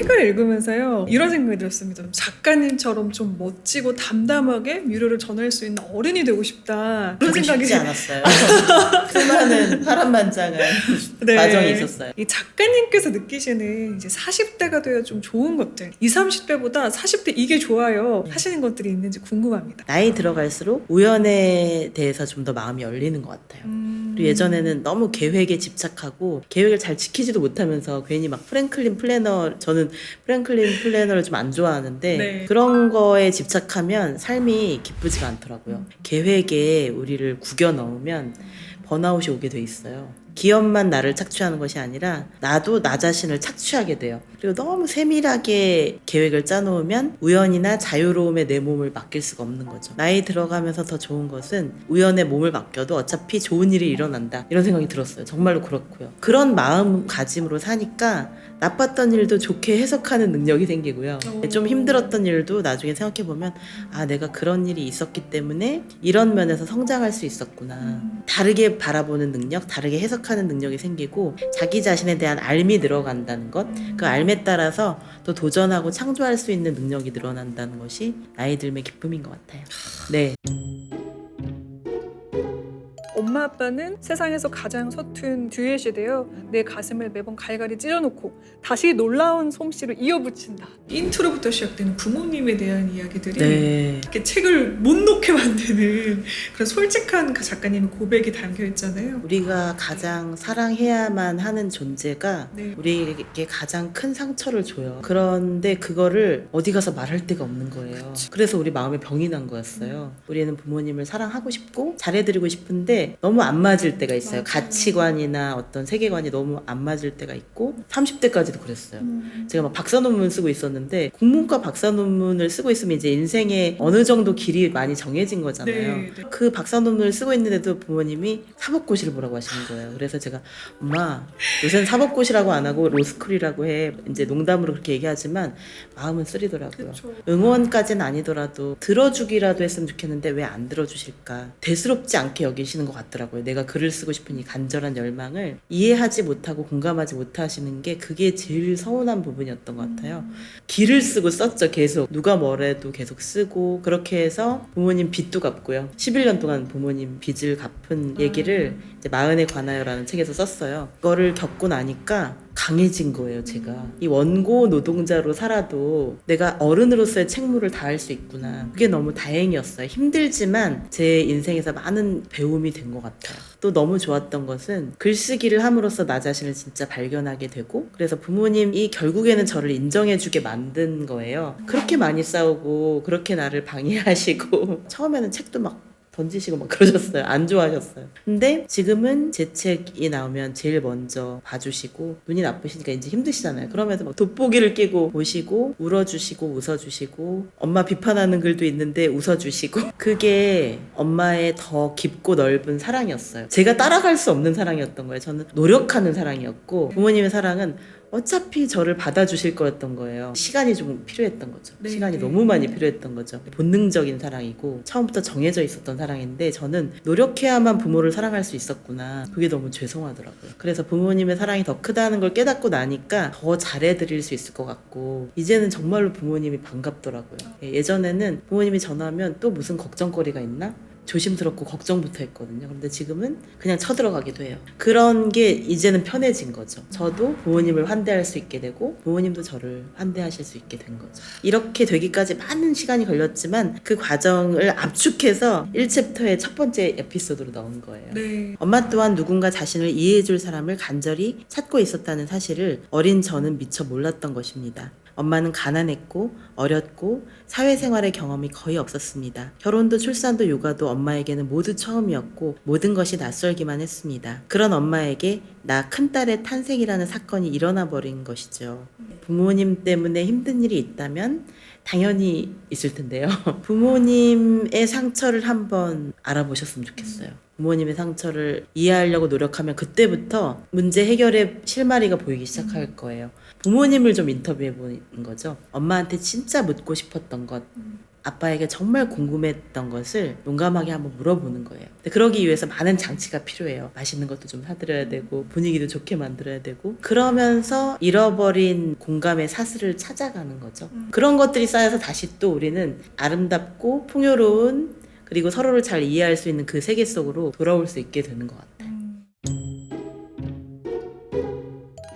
책을 읽으면서요 이런 생각이 들었습니다. 작가님처럼 좀 멋지고 담담하게 위로를 전할 수 있는 어른이 되고 싶다. 그런 생각이 쉽지 않았어요. 수많은 파란만장한 네. 과정이 있었어요. 이 작가님께서 느끼시는 이제 40대가 되어 좀 좋은 것들, 20, 30대보다 40대 이게 좋아요 하시는 것들이 있는지 궁금합니다. 나이 들어갈수록 우연에 대해서 좀 더 마음이 열리는 것 같아요. 그리고 예전에는 너무 계획에 집착하고 계획을 잘 지키지도 못하면서 괜히 막 프랭클린 플래너, 저는 프랭클린 플래너를 좀 안 좋아하는데 네. 그런 거에 집착하면 삶이 기쁘지가 않더라고요. 계획에 우리를 구겨 넣으면 번아웃이 오게 돼 있어요. 기업만 나를 착취하는 것이 아니라 나도 나 자신을 착취하게 돼요. 그리고 너무 세밀하게 계획을 짜놓으면 우연이나 자유로움에 내 몸을 맡길 수가 없는 거죠. 나이 들어가면서 더 좋은 것은 우연에 몸을 맡겨도 어차피 좋은 일이 일어난다, 이런 생각이 들었어요. 정말로 그렇고요. 그런 마음가짐으로 사니까 나빴던 일도 좋게 해석하는 능력이 생기고요. 좀 힘들었던 일도 나중에 생각해보면 아, 내가 그런 일이 있었기 때문에 이런 면에서 성장할 수 있었구나. 다르게 바라보는 능력, 다르게 해석하는 능력이 생기고 자기 자신에 대한 알미 늘어간다는 것, 그 알에 따라서 또 도전하고 창조할 수 있는 능력이 늘어난다는 것이 나이 들면 기쁨인 것 같아요. 네. 엄마 아빠는 세상에서 가장 서툰 듀엣이되어 내 가슴을 매번 갈갈이 찢어놓고 다시 놀라운 솜씨로 이어붙인다. 인트로부터 시작되는 부모님에 대한 이야기들이 네. 이렇게 책을 못 놓게 만드는 그런 솔직한 그 작가님의 고백이 담겨 있잖아요. 우리가 가장 사랑해야만 하는 존재가 네. 우리에게 가장 큰 상처를 줘요. 그런데 그거를 어디 가서 말할 데가 없는 거예요. 그래서 우리 마음에 병이 난 거였어요. 우리는 부모님을 사랑하고 싶고 잘해드리고 싶은데 너무 안 맞을 때가 있어요. 맞아요. 가치관이나 어떤 세계관이 너무 안 맞을 때가 있고 30대까지도 그랬어요. 제가 막 박사 논문 쓰고 있었는데 국문과 박사 논문을 쓰고 있으면 이제 인생에 어느 정도 길이 많이 정해진 거잖아요. 네, 네. 그 박사 논문을 쓰고 있는데도 부모님이 사법고시를 보라고 하시는 거예요. 그래서 제가 엄마, 요새는 사법고시라고 안 하고 로스쿨이라고 해. 이제 농담으로 그렇게 얘기하지만 마음은 쓰리더라고요. 그쵸. 응원까지는 아니더라도 들어주기라도 했으면 좋겠는데 왜 안 들어주실까. 대수롭지 않게 여기시는 것 같더라고요. 내가 글을 쓰고 싶은 이 간절한 열망을 이해하지 못하고 공감하지 못하시는 게 그게 제일 서운한 부분이었던 것 같아요. 기를 쓰고 썼죠. 계속 누가 뭐래도 계속 쓰고 그렇게 해서 부모님 빚도 갚고요. 11년 동안 부모님 빚을 갚은 얘기를 이제 마흔에 관하여라는 책에서 썼어요. 그거를 겪고 나니까 강해진 거예요. 제가 이 원고 노동자로 살아도 내가 어른으로서의 책무를 다할 수 있구나. 그게 너무 다행이었어요. 힘들지만 제 인생에서 많은 배움이 된 것 같아요. 또 너무 좋았던 것은 글쓰기를 함으로써 나 자신을 진짜 발견하게 되고, 그래서 부모님이 결국에는 저를 인정해주게 만든 거예요. 그렇게 많이 싸우고 그렇게 나를 방해하시고 처음에는 책도 막 던지시고 막 그러셨어요. 안 좋아하셨어요. 근데 지금은 제 책이 나오면 제일 먼저 봐주시고, 눈이 나쁘시니까 이제 힘드시잖아요. 그러면서 막 돋보기를 끼고 보시고 울어주시고 웃어주시고, 엄마 비판하는 글도 있는데 웃어주시고, 그게 엄마의 더 깊고 넓은 사랑이었어요. 제가 따라갈 수 없는 사랑이었던 거예요. 저는 노력하는 사랑이었고 부모님의 사랑은 어차피 저를 받아주실 거였던 거예요. 시간이 좀 필요했던 거죠. 네, 시간이 네. 너무 많이 필요했던 거죠. 본능적인 사랑이고 처음부터 정해져 있었던 사랑인데 저는 노력해야만 부모를 사랑할 수 있었구나. 그게 너무 죄송하더라고요. 그래서 부모님의 사랑이 더 크다는 걸 깨닫고 나니까 더 잘해드릴 수 있을 것 같고, 이제는 정말로 부모님이 반갑더라고요. 예전에는 부모님이 전화하면 또 무슨 걱정거리가 있나? 조심스럽고 걱정부터 했거든요. 그런데 지금은 그냥 쳐들어가기도 해요. 그런 게 이제는 편해진 거죠. 저도 부모님을 환대할 수 있게 되고 부모님도 저를 환대하실 수 있게 된 거죠. 이렇게 되기까지 많은 시간이 걸렸지만 그 과정을 압축해서 1챕터의 첫 번째 에피소드로 넣은 거예요. 네. 엄마 또한 누군가 자신을 이해해줄 사람을 간절히 찾고 있었다는 사실을 어린 저는 미처 몰랐던 것입니다. 엄마는 가난했고 어렸고 사회생활의 경험이 거의 없었습니다. 결혼도 출산도 육아도 엄마에게는 모두 처음이었고 모든 것이 낯설기만 했습니다. 그런 엄마에게 나 큰딸의 탄생이라는 사건이 일어나 버린 것이죠. 부모님 때문에 힘든 일이 있다면 당연히 있을 텐데요. 부모님의 상처를 한번 알아보셨으면 좋겠어요. 부모님의 상처를 이해하려고 노력하면 그때부터 문제 해결의 실마리가 보이기 시작할 거예요. 부모님을 좀 인터뷰해 보는 거죠. 엄마한테 진짜 묻고 싶었던 것, 아빠에게 정말 궁금했던 것을 용감하게 한번 물어보는 거예요. 근데 그러기 위해서 많은 장치가 필요해요. 맛있는 것도 좀 사드려야 되고 분위기도 좋게 만들어야 되고 그러면서 잃어버린 공감의 사슬을 찾아가는 거죠. 그런 것들이 쌓여서 다시 또 우리는 아름답고 풍요로운 그리고 서로를 잘 이해할 수 있는 그 세계 속으로 돌아올 수 있게 되는 것 같아요.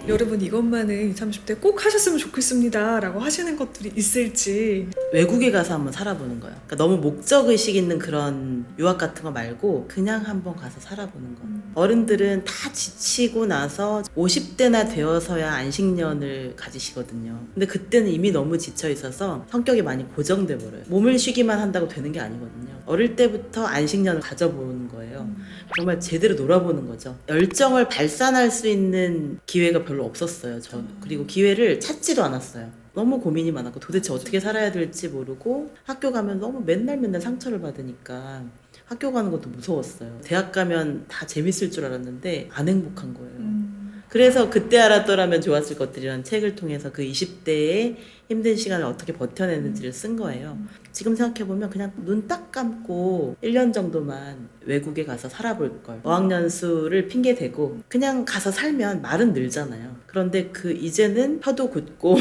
여러분 이것만은 20, 30대 꼭 하셨으면 좋겠습니다 라고 하시는 것들이 있을지. 외국에 가서 한번 살아보는 거예요. 그러니까 너무 목적의식 있는 그런 유학 같은 거 말고 그냥 한번 가서 살아보는 거. 어른들은 다 지치고 나서 50대나 되어서야 안식년을 가지시거든요. 근데 그때는 이미 너무 지쳐 있어서 성격이 많이 고정돼 버려요. 몸을 쉬기만 한다고 되는 게 아니거든요. 어릴 때부터 안식년을 가져보는 거예요. 정말 제대로 놀아보는 거죠. 열정을 발산할 수 있는 기회가 별로 없었어요. 그리고 기회를 찾지도 않았어요. 너무 고민이 많았고 도대체 어떻게 살아야 될지 모르고 학교 가면 너무 맨날 상처를 받으니까 학교 가는 것도 무서웠어요. 대학 가면 다 재밌을 줄 알았는데 안 행복한 거예요. 그래서 그때 알았더라면 좋았을 것들이라는 책을 통해서 그 20대의 힘든 시간을 어떻게 버텨내는지를 쓴 거예요. 지금 생각해보면 그냥 눈 딱 감고 1년 정도만 외국에 가서 살아볼 걸. 어학연수를 핑계대고 그냥 가서 살면 말은 늘잖아요. 그런데 이제는 혀도 굳고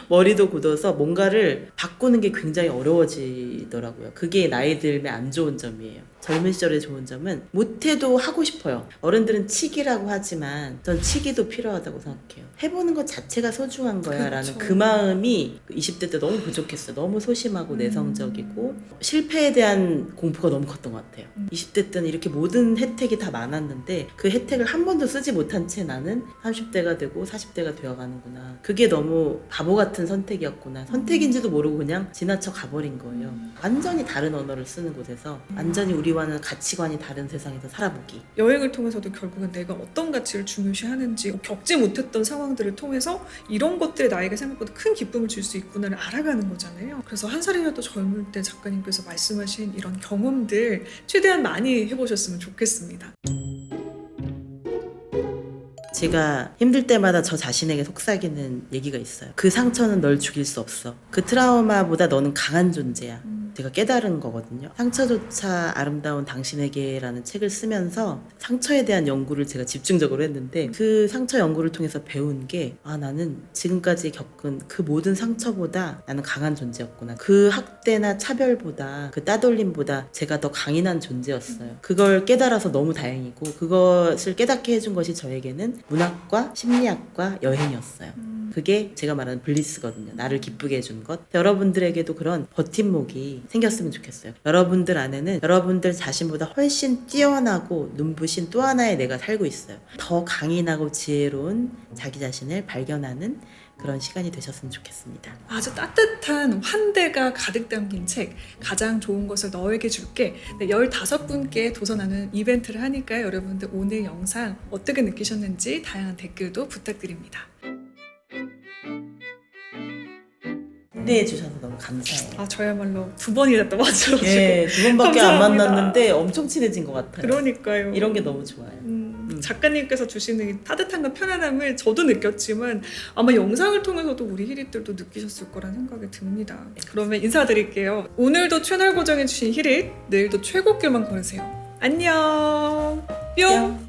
머리도 굳어서 뭔가를 바꾸는 게 굉장히 어려워지더라고요. 그게 나이 들면 안 좋은 점이에요. 젊은 시절의 좋은 점은 못해도 하고 싶어요. 어른들은 치기라고 하지만 전 치기도 필요하다고 생각해요. 해보는 것 자체가 소중한 거야 라는 그 마음이 20대 때 너무 부족했어요. 너무 소심하고 내성적이고 실패에 대한 공포가 너무 컸던 것 같아요. 20대 때는 이렇게 모든 혜택이 다 많았는데 그 혜택을 한 번도 쓰지 못한 채 나는 30대가 되고 40대가 되어가는구나. 그게 너무 바보 같은 선택이었구나. 선택인지도 모르고 그냥 지나쳐 가버린 거예요. 완전히 다른 언어를 쓰는 곳에서 완전히 우리와는 가치관이 다른 세상에서 살아보기. 여행을 통해서도 결국은 내가 어떤 가치를 중요시하는지 겪지 못했던 상황들을 통해서 이런 것들에 나에게 생각보다 큰 기쁨을 줄 수 있구나를 알아가는 거잖아요. 그래서 한 살이라도 젊을 때 작가님께서 말씀하신 이런 경험들 최대한 많이 해보셨으면 좋겠습니다. 제가 힘들 때마다 저 자신에게 속삭이는 얘기가 있어요. 그 상처는 널 죽일 수 없어. 그 트라우마보다 너는 강한 존재야. 제가 깨달은 거거든요. 상처조차 아름다운 당신에게라는 책을 쓰면서 상처에 대한 연구를 제가 집중적으로 했는데 그 상처 연구를 통해서 배운 게 나는 지금까지 겪은 그 모든 상처보다 나는 강한 존재였구나. 그 학대나 차별보다 그 따돌림보다 제가 더 강인한 존재였어요. 그걸 깨달아서 너무 다행이고 그것을 깨닫게 해준 것이 저에게는 문학과 심리학과 여행이었어요. 그게 제가 말하는 블리스거든요. 나를 기쁘게 해준 것. 여러분들에게도 그런 버팀목이 생겼으면 좋겠어요. 여러분들 안에는 여러분들 자신보다 훨씬 뛰어나고 눈부신 또 하나의 내가 살고 있어요. 더 강인하고 지혜로운 자기 자신을 발견하는 그런 시간이 되셨으면 좋겠습니다. 아주 따뜻한 환대가 가득 담긴 책 가장 좋은 것을 너에게 줄게 15분께 도전하는 이벤트를 하니까요. 여러분들 오늘 영상 어떻게 느끼셨는지 다양한 댓글도 부탁드립니다. 기대해 주셔서 너무 감사해요. 저야말로 2번이나 또 맞춰가지고 예, 2번밖에 안 감사합니다. 만났는데 엄청 친해진 것 같아요. 그러니까요. 이런 게 너무 좋아요. 작가님께서 주시는 이 따뜻함과 편안함을 저도 느꼈지만 아마 영상을 통해서도 우리 히릿들도 느끼셨을 거라는 생각이 듭니다. 그러면 인사드릴게요. 오늘도 채널 고정해주신 히릿, 내일도 최고길만 걸으세요. 안녕. 뿅.